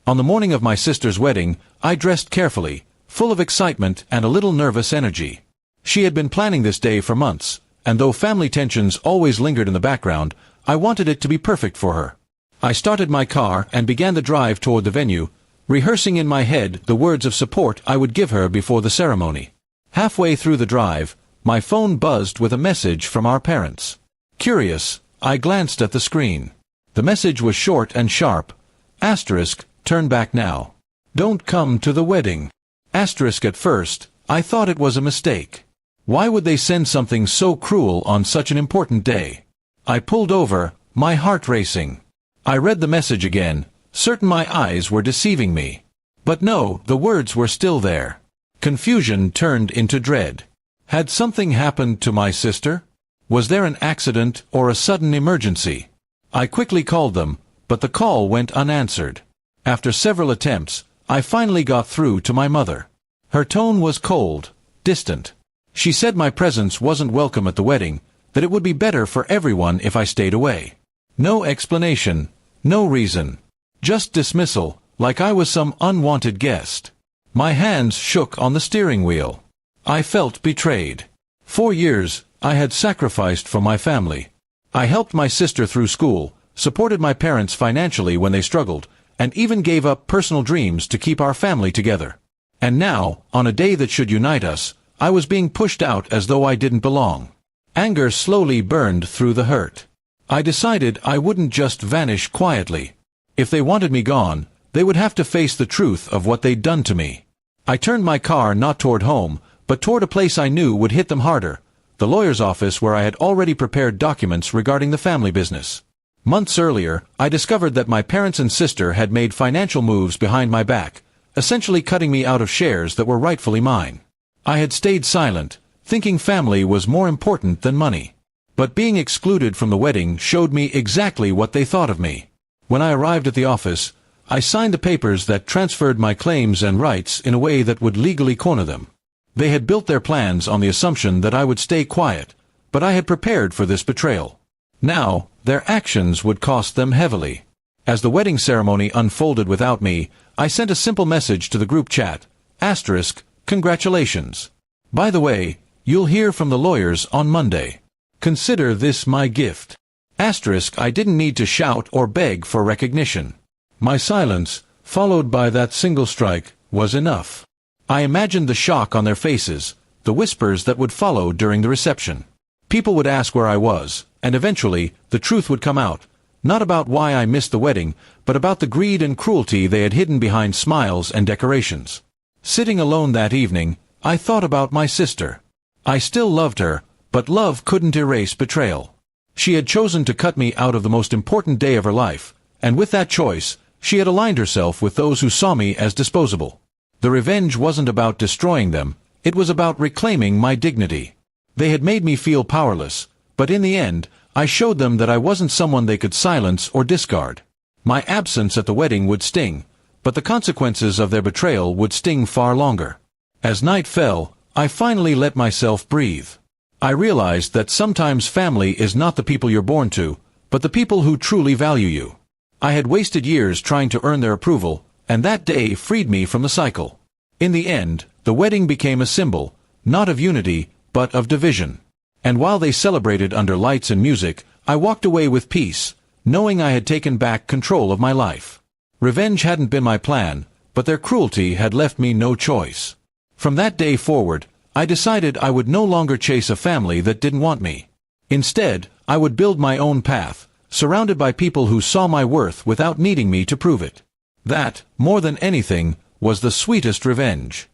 On the morning of my sister's wedding, I dressed carefully, full of excitement and a little nervous energy. She had been planning this day for months, and though family tensions always lingered in the background, I wanted it to be perfect for her. I started my car and began the drive toward the venue, rehearsing in my head the words of support I would give her before the ceremony. Halfway through the drive, my phone buzzed with a message from our parents. Curious, I glanced at the screen. The message was short and sharp. Asterisk, turn back now. Don't come to the wedding. Asterisk. At first, I thought it was a mistake. Why would they send something so cruel on such an important day? I pulled over, my heart racing. I read the message again, certain my eyes were deceiving me. But no, the words were still there. Confusion turned into dread. Had something happened to my sister? Was there an accident or a sudden emergency? I quickly called them, but the call went unanswered. After several attempts, I finally got through to my mother. Her tone was cold, distant. She said my presence wasn't welcome at the wedding, that it would be better for everyone if I stayed away. No explanation, no reason. Just dismissal, like I was some unwanted guest. My hands shook on the steering wheel. I felt betrayed. 4 years, I had sacrificed for my family. I helped my sister through school, supported my parents financially when they struggled, and even gave up personal dreams to keep our family together. And now, on a day that should unite us, I was being pushed out as though I didn't belong. Anger slowly burned through the hurt. I decided I wouldn't just vanish quietly. If they wanted me gone, they would have to face the truth of what they'd done to me. I turned my car not toward home, but toward a place I knew would hit them harder, the lawyer's office where I had already prepared documents regarding the family business. Months earlier, I discovered that my parents and sister had made financial moves behind my back, essentially cutting me out of shares that were rightfully mine. I had stayed silent, thinking family was more important than money. But being excluded from the wedding showed me exactly what they thought of me. When I arrived at the office, I signed the papers that transferred my claims and rights in a way that would legally corner them. They had built their plans on the assumption that I would stay quiet, but I had prepared for this betrayal. Now, their actions would cost them heavily. As the wedding ceremony unfolded without me, I sent a simple message to the group chat, asterisk, congratulations. By the way, you'll hear from the lawyers on Monday. Consider this my gift. Asterisk. I didn't need to shout or beg for recognition. My silence, followed by that single strike, was enough. I imagined the shock on their faces, the whispers that would follow during the reception. People would ask where I was, and eventually, the truth would come out, not about why I missed the wedding, but about the greed and cruelty they had hidden behind smiles and decorations. Sitting alone that evening, I thought about my sister. I still loved her, but love couldn't erase betrayal. She had chosen to cut me out of the most important day of her life, and with that choice, she had aligned herself with those who saw me as disposable. The revenge wasn't about destroying them, it was about reclaiming my dignity. They had made me feel powerless, but in the end, I showed them that I wasn't someone they could silence or discard. My absence at the wedding would sting, but the consequences of their betrayal would sting far longer. As night fell, I finally let myself breathe. I realized that sometimes family is not the people you're born to, but the people who truly value you. I had wasted years trying to earn their approval, and that day freed me from the cycle. In the end, the wedding became a symbol, not of unity, but of division. And while they celebrated under lights and music, I walked away with peace, knowing I had taken back control of my life. Revenge hadn't been my plan, but their cruelty had left me no choice. From that day forward, I decided I would no longer chase a family that didn't want me. Instead, I would build my own path, surrounded by people who saw my worth without needing me to prove it. That, more than anything, was the sweetest revenge.